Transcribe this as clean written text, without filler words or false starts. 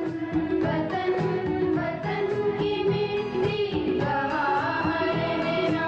वतन वतन की मिट्टी कहाँ रहना